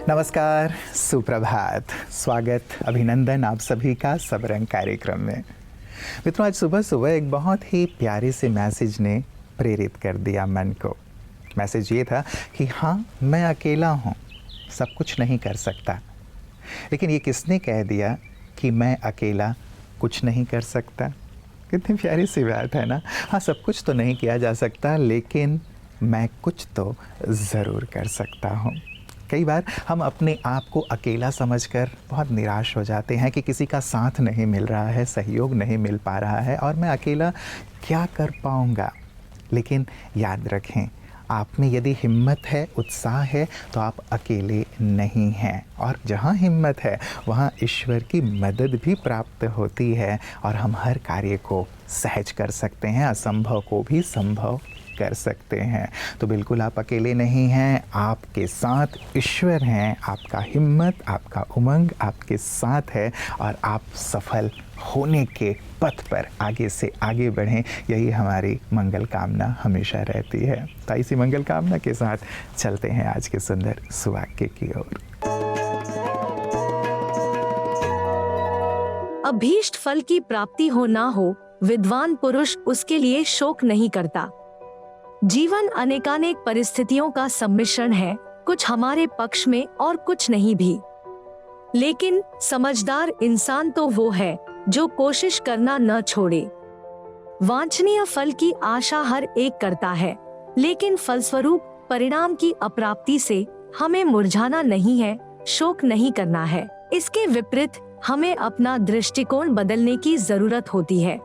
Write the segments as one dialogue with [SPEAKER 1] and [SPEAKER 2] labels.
[SPEAKER 1] नमस्कार, सुप्रभात, स्वागत, अभिनंदन आप सभी का सबरंग कार्यक्रम में। मित्रों, आज सुबह सुबह एक बहुत ही प्यारे से मैसेज ने प्रेरित कर दिया मन को। मैसेज ये था कि हाँ, मैं अकेला हूँ, सब कुछ नहीं कर सकता। लेकिन ये किसने कह दिया कि मैं अकेला कुछ नहीं कर सकता? कितनी प्यारी सी बात है ना। हाँ, सब कुछ तो नहीं किया जा सकता, लेकिन मैं कुछ तो ज़रूर कर सकता हूँ। कई बार हम अपने आप को अकेला समझकर बहुत निराश हो जाते हैं कि किसी का साथ नहीं मिल रहा है, सहयोग नहीं मिल पा रहा है और मैं अकेला क्या कर पाऊँगा। लेकिन याद रखें, आप में यदि हिम्मत है, उत्साह है, तो आप अकेले नहीं हैं। और जहाँ हिम्मत है वहाँ ईश्वर की मदद भी प्राप्त होती है और हम हर कार्य को सहज कर सकते हैं, असंभव को भी संभव कर सकते हैं। तो बिल्कुल आप अकेले नहीं हैं, आपके साथ ईश्वर हैं। आपका हिम्मत, आपका उमंग आपके साथ है और आप सफल होने के पथ पर आगे से आगे बढ़ें, यही हमारी मंगल कामना हमेशा रहती है। तो इसी मंगल कामना के साथ चलते हैं आज के सुंदर सुवाक्य की ओर।
[SPEAKER 2] अभीष्ट फल की प्राप्ति हो ना हो, विद्वान पुरुष उसके लिए शोक नहीं करता। जीवन अनेकानेक परिस्थितियों का सम्मिश्रण है, कुछ हमारे पक्ष में और कुछ नहीं भी। लेकिन समझदार इंसान तो वो है जो कोशिश करना न छोड़े। वांछनीय फल की आशा हर एक करता है, लेकिन फलस्वरूप परिणाम की अप्राप्ति से हमें मुरझाना नहीं है, शोक नहीं करना है। इसके विपरीत हमें अपना दृष्टिकोण बदलने की जरूरत होती है।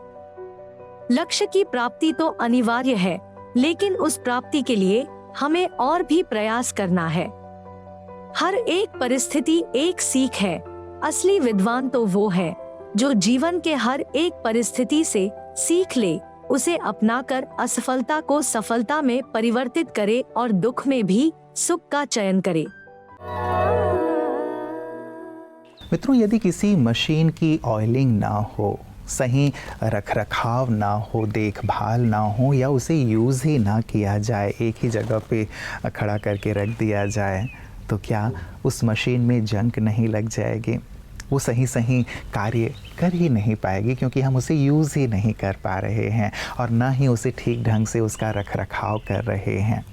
[SPEAKER 2] लक्ष्य की प्राप्ति तो अनिवार्य है, लेकिन उस प्राप्ति के लिए हमें और भी प्रयास करना है। हर एक परिस्थिति एक सीख है। असली विद्वान तो वो है जो जीवन के हर एक परिस्थिति से सीख ले, उसे अपनाकर असफलता को सफलता में परिवर्तित करे और दुख में भी सुख का चयन करे।
[SPEAKER 1] मित्रों, यदि किसी मशीन की ऑयलिंग ना हो, सही रखरखाव ना हो, देखभाल ना हो या उसे यूज़ ही ना किया जाए, एक ही जगह पे खड़ा करके रख दिया जाए, तो क्या उस मशीन में जंक नहीं लग जाएगी? वो सही कार्य कर ही नहीं पाएगी, क्योंकि हम उसे यूज़ ही नहीं कर पा रहे हैं और ना ही उसे ठीक ढंग से उसका रखरखाव कर रहे हैं।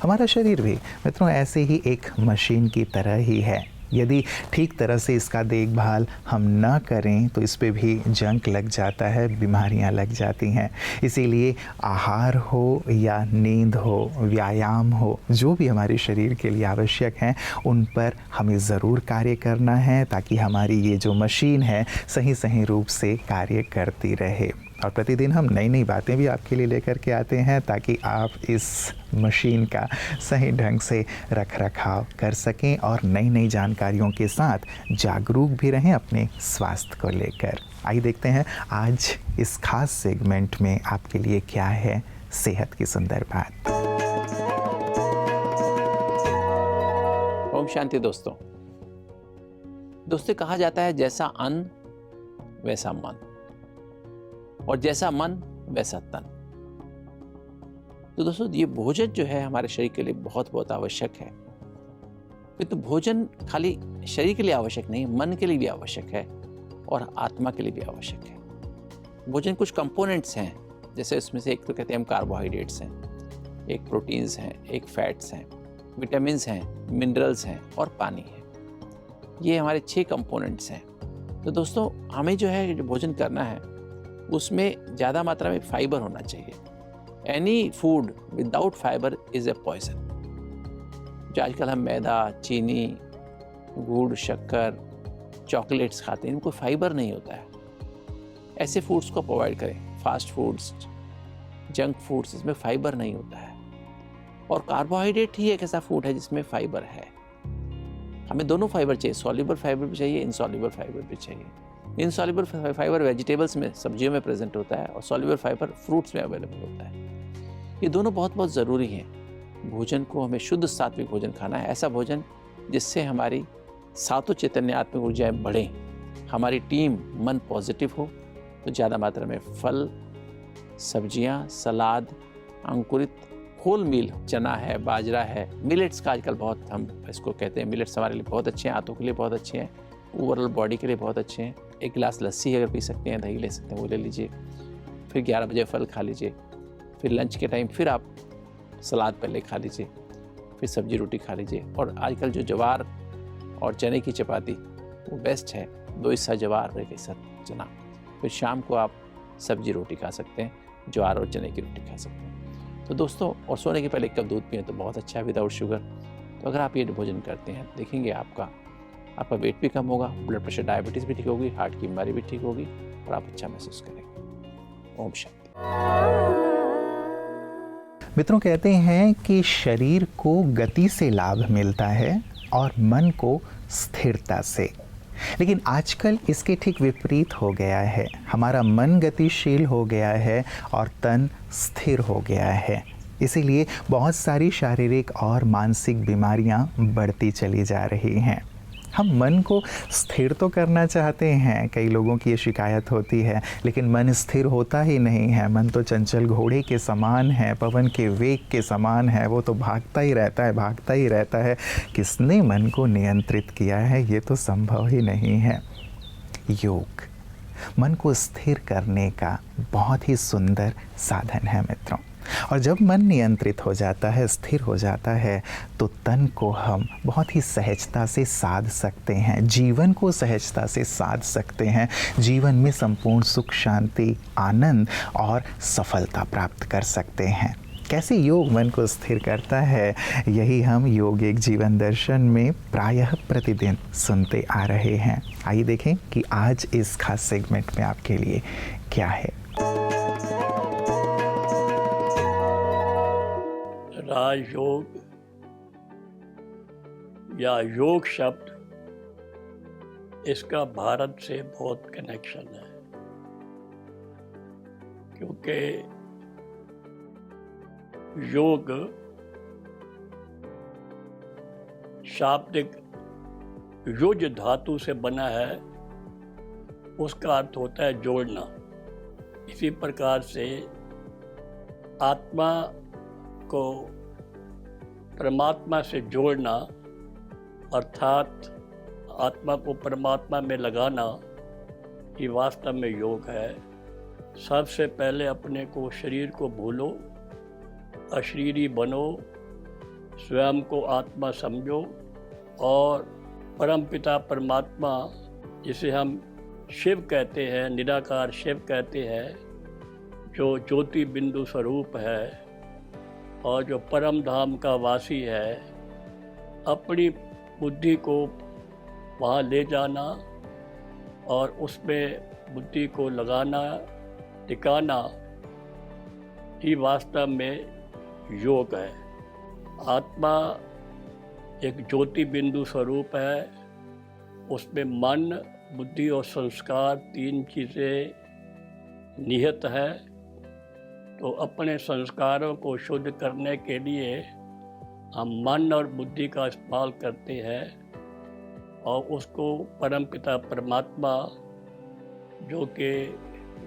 [SPEAKER 1] हमारा शरीर भी मित्रों ऐसे ही एक मशीन की तरह ही है। यदि ठीक तरह से इसका देखभाल हम ना करें तो इस पे भी जंक लग जाता है, बीमारियां लग जाती हैं। इसीलिए आहार हो या नींद हो, व्यायाम हो, जो भी हमारे शरीर के लिए आवश्यक हैं, उन पर हमें ज़रूर कार्य करना है, ताकि हमारी ये जो मशीन है सही रूप से कार्य करती रहे। और प्रतिदिन हम नई बातें भी आपके लिए लेकर के आते हैं, ताकि आप इस मशीन का सही ढंग से रखरखाव कर सकें और नई जानकारियों के साथ जागरूक भी रहें अपने स्वास्थ्य को लेकर। आइए देखते हैं आज इस खास सेगमेंट में आपके लिए क्या है सेहत की सुंदर बात।
[SPEAKER 3] ओम शांति। दोस्तों, कहा जाता है जैसा अन्न वैसा मन और जैसा मन वैसा तन। तो दोस्तों, ये भोजन जो है हमारे शरीर के लिए बहुत आवश्यक है। तो भोजन खाली शरीर के लिए आवश्यक नहीं, मन के लिए भी आवश्यक है और आत्मा के लिए भी आवश्यक है। भोजन कुछ कंपोनेंट्स हैं, जैसे उसमें से एक तो कहते हैं हम कार्बोहाइड्रेट्स हैं, एक प्रोटीन्स हैं, एक फैट्स हैं, विटामिन्स हैं, मिनरल्स हैं और पानी है। ये हमारे 6 कंपोनेंट्स हैं। तो दोस्तों, हमें जो है जो भोजन करना है उसमें ज़्यादा मात्रा में फाइबर होना चाहिए। Any food without fibre is a poison. जो आजकल हम मैदा, चीनी, गुड़, शक्कर, चॉकलेट्स खाते हैं, इनको फाइबर नहीं होता है। ऐसे फूड्स को अवॉइड करें। फास्ट फूड्स, जंक फूड्स, इसमें फाइबर नहीं होता है। और कार्बोहाइड्रेट ही एक ऐसा फूड है जिसमें फाइबर है। हमें दोनों फाइबर चाहिए, सॉल्युबल फाइबर भी चाहिए, इनसॉल्युबल फाइबर भी चाहिए। इनसॉल्युबल फाइबर वेजिटेबल्स में, सब्जियों में प्रेजेंट होता है और सॉल्युबल फाइबर फ्रूट्स में अवेलेबल होता है। ये दोनों बहुत ज़रूरी हैं। भोजन को हमें शुद्ध सात्विक भोजन खाना है, ऐसा भोजन जिससे हमारी सातों चैतन्य आत्मिक ऊर्जाएं बढ़ें, हमारी टीम मन पॉजिटिव हो। तो ज़्यादा मात्रा में फल, सब्जियां, सलाद, अंकुरित होल मील, चना है, बाजरा है, मिलेट्स का आजकल बहुत हम इसको कहते हैं, मिलेट्स हमारे लिए बहुत अच्छे हैं, आंतों के लिए बहुत अच्छे हैं, ओवरऑल बॉडी के लिए बहुत अच्छे हैं। एक गिलास लस्सी अगर पी सकते हैं, दही ले सकते हैं, वो ले लीजिए। फिर 11 बजे फल खा लीजिए। फिर लंच के टाइम फिर आप सलाद पहले खा लीजिए, फिर सब्जी रोटी खा लीजिए। और आजकल जो ज्वार और चने की चपाती वो बेस्ट है, 2 हिस्सा ज्वार, 1 हिस्सा चना। फिर शाम को आप सब्जी रोटी खा सकते हैं, ज्वार और चने की रोटी खा सकते हैं। तो दोस्तों, और सोने के पहले 1 कप दूध पिएं तो बहुत अच्छा है, विदाउट शुगर। तो अगर आप ये भोजन करते हैं, देखेंगे आपका वेट भी कम होगा, ब्लड प्रेशर, डायबिटीज़ भी ठीक होगी, हार्ट की बीमारी भी ठीक होगी और आप अच्छा महसूस करेंगे। ओम शांति।
[SPEAKER 1] मित्रों, कहते हैं कि शरीर को गति से लाभ मिलता है और मन को स्थिरता से, लेकिन आजकल इसके ठीक विपरीत हो गया है। हमारा मन गतिशील हो गया है और तन स्थिर हो गया है। इसीलिए बहुत सारी शारीरिक और मानसिक बीमारियां बढ़ती चली जा रही हैं। हम मन को स्थिर तो करना चाहते हैं, कई लोगों की ये शिकायत होती है, लेकिन मन स्थिर होता ही नहीं है। मन तो चंचल घोड़े के समान है, पवन के वेग के समान है, वो तो भागता ही रहता है, भागता ही रहता है। किसने मन को नियंत्रित किया है, ये तो संभव ही नहीं है। योग मन को स्थिर करने का बहुत ही सुंदर साधन है मित्रों। और जब मन नियंत्रित हो जाता है, स्थिर हो जाता है, तो तन को हम बहुत ही सहजता से साध सकते हैं, जीवन को सहजता से साध सकते हैं, जीवन में संपूर्ण सुख, शांति, आनंद और सफलता प्राप्त कर सकते हैं। कैसे योग मन को स्थिर करता है, यही हम योग एक जीवन दर्शन में प्रायः प्रतिदिन सुनते आ रहे हैं। आइए देखें कि आज इस खास सेगमेंट में आपके लिए क्या है।
[SPEAKER 4] राजयोग या योग शब्द, इसका भारत से बहुत कनेक्शन है, क्योंकि योग शाब्दिक युज धातु से बना है, उसका अर्थ होता है जोड़ना। इसी प्रकार से आत्मा को परमात्मा से जोड़ना, अर्थात आत्मा को परमात्मा में लगाना, ये वास्तव में योग है। सबसे पहले अपने को, शरीर को भूलो, अशरीरी बनो, स्वयं को आत्मा समझो और परमपिता परमात्मा, जिसे हम शिव कहते हैं, निराकार शिव कहते हैं, जो ज्योति बिंदु स्वरूप है और जो परम धाम का वासी है, अपनी बुद्धि को वहाँ ले जाना और उसमें बुद्धि को लगाना, टिकाना, ही वास्तव में योग है। आत्मा एक ज्योति बिंदु स्वरूप है, उसमें मन, बुद्धि और संस्कार 3 चीज़ें निहित है। तो अपने संस्कारों को शुद्ध करने के लिए हम मन और बुद्धि का इस्तेमाल करते हैं और उसको परमपिता परमात्मा, जो कि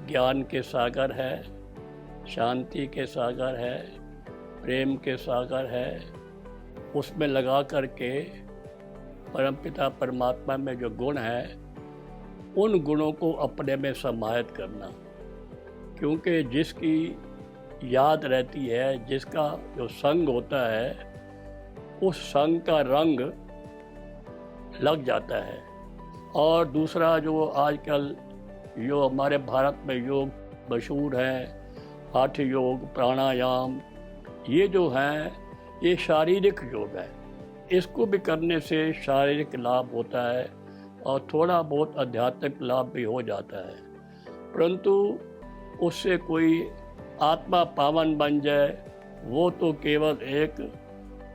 [SPEAKER 4] ज्ञान के सागर है, शांति के सागर है, प्रेम के सागर है, उसमें लगा करके परमपिता परमात्मा में जो गुण है, उन गुणों को अपने में समाहित करना। क्योंकि जिसकी याद रहती है, जिसका जो संग होता है, उस संग का रंग लग जाता है। और दूसरा जो आजकल जो हमारे भारत में योग मशहूर है, हठ योग, प्राणायाम, ये जो हैं, ये शारीरिक योग है। इसको भी करने से शारीरिक लाभ होता है और थोड़ा बहुत आध्यात्मिक लाभ भी हो जाता है, परंतु उससे कोई आत्मा पावन बन जाए, वो तो केवल एक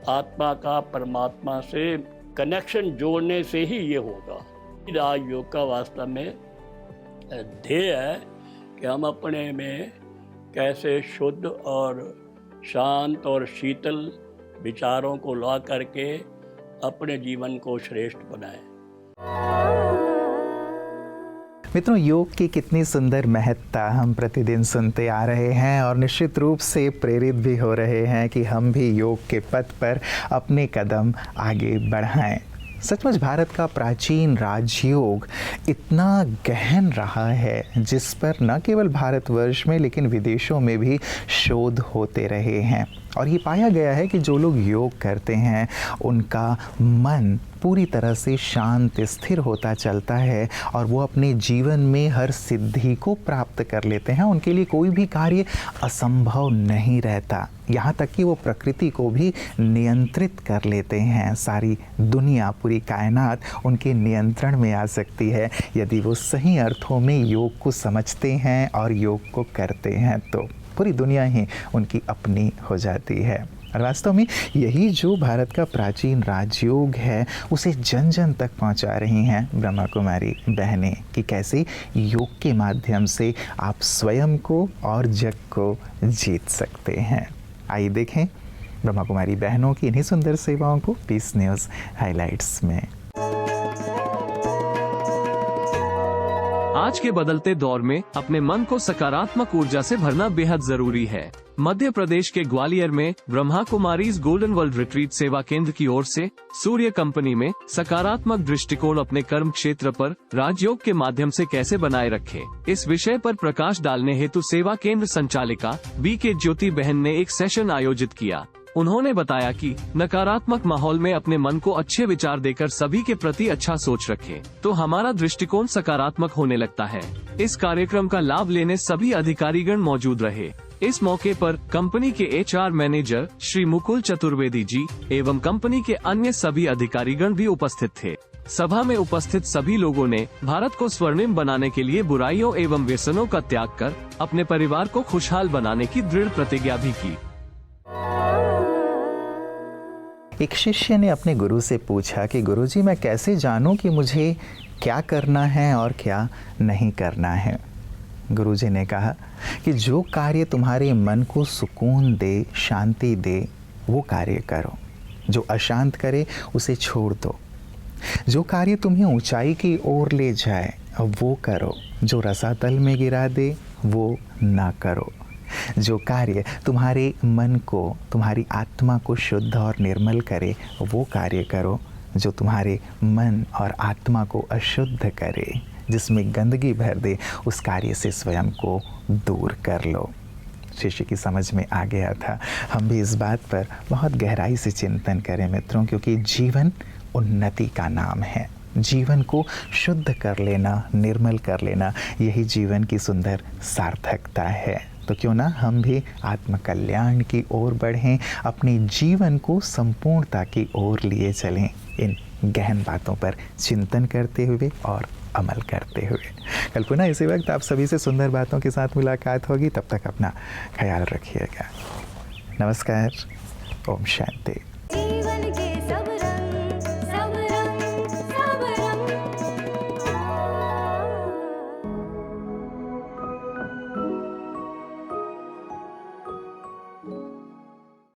[SPEAKER 4] आत्मा का परमात्मा से कनेक्शन जोड़ने से ही ये होगा। राजयोग का वास्तव में ध्येय है कि हम अपने में कैसे शुद्ध और शांत और शीतल विचारों को ला करके अपने जीवन को श्रेष्ठ बनाएं।
[SPEAKER 1] मित्रों, योग की कितनी सुंदर महत्ता हम प्रतिदिन सुनते आ रहे हैं और निश्चित रूप से प्रेरित भी हो रहे हैं कि हम भी योग के पथ पर अपने कदम आगे बढ़ाएं। सचमुच भारत का प्राचीन राजयोग इतना गहन रहा है जिस पर न केवल भारतवर्ष में लेकिन विदेशों में भी शोध होते रहे हैं और ये पाया गया है कि जो लोग योग करते हैं उनका मन पूरी तरह से शांत स्थिर होता चलता है और वो अपने जीवन में हर सिद्धि को प्राप्त कर लेते हैं। उनके लिए कोई भी कार्य असंभव नहीं रहता, यहाँ तक कि वो प्रकृति को भी नियंत्रित कर लेते हैं। सारी दुनिया, पूरी कायनात उनके नियंत्रण में आ सकती है यदि वो सही अर्थों में योग को समझते हैं और योग को करते हैं तो पूरी दुनिया ही उनकी अपनी हो जाती है। और वास्तव में यही जो भारत का प्राचीन राजयोग है उसे जन जन तक पहुंचा रही हैं ब्रह्मा कुमारी बहनें कि कैसे योग के माध्यम से आप स्वयं को और जग को जीत सकते हैं। आइए देखें ब्रह्मा कुमारी बहनों की इन्हीं सुंदर सेवाओं को पीस न्यूज़ हाइलाइट्स में।
[SPEAKER 5] आज के बदलते दौर में अपने मन को सकारात्मक ऊर्जा से भरना बेहद जरूरी है। मध्य प्रदेश के ग्वालियर में Brahma Kumaris golden world retreat सेवा केंद्र की ओर से सूर्य कंपनी में सकारात्मक दृष्टिकोण अपने कर्म क्षेत्र पर राजयोग के माध्यम से कैसे बनाए रखें, इस विषय पर प्रकाश डालने हेतु सेवा केंद्र संचालिका BK ज्योति बहन ने एक सेशन आयोजित किया। उन्होंने बताया कि नकारात्मक माहौल में अपने मन को अच्छे विचार देकर सभी के प्रति अच्छा सोच रखें तो हमारा दृष्टिकोण सकारात्मक होने लगता है। इस कार्यक्रम का लाभ लेने सभी अधिकारीगण मौजूद रहे। इस मौके पर कंपनी के HR मैनेजर श्री मुकुल चतुर्वेदी जी एवं कंपनी के अन्य सभी अधिकारीगण भी उपस्थित थे। सभा में उपस्थित सभी लोगों ने भारत को स्वर्णिम बनाने के लिए बुराइयों एवं व्यसनों का त्याग कर अपने परिवार को खुशहाल बनाने की दृढ़ प्रतिज्ञा भी की।
[SPEAKER 1] एक शिष्य ने अपने गुरु से पूछा कि गुरुजी, मैं कैसे जानूं कि मुझे क्या करना है और क्या नहीं करना है। गुरुजी ने कहा कि जो कार्य तुम्हारे मन को सुकून दे, शांति दे, वो कार्य करो। जो अशांत करे उसे छोड़ दो। जो कार्य तुम्हें ऊंचाई की ओर ले जाए वो करो। जो रसातल में गिरा दे वो ना करो। जो कार्य तुम्हारे मन को, तुम्हारी आत्मा को शुद्ध और निर्मल करे वो कार्य करो। जो तुम्हारे मन और आत्मा को अशुद्ध करे, जिसमें गंदगी भर दे, उस कार्य से स्वयं को दूर कर लो। शिष्य की समझ में आ गया था। हम भी इस बात पर बहुत गहराई से चिंतन करें मित्रों, क्योंकि जीवन उन्नति का नाम है। जीवन को शुद्ध कर लेना, निर्मल कर लेना, यही जीवन की सुंदर सार्थकता है। तो क्यों ना हम भी आत्मकल्याण की ओर बढ़ें, अपने जीवन को संपूर्णता की ओर लिए चलें, इन गहन बातों पर चिंतन करते हुए और अमल करते हुए। कल पुनः इसी वक्त आप सभी से सुंदर बातों के साथ मुलाकात होगी। तब तक अपना ख्याल रखिएगा। नमस्कार। ओम शांति।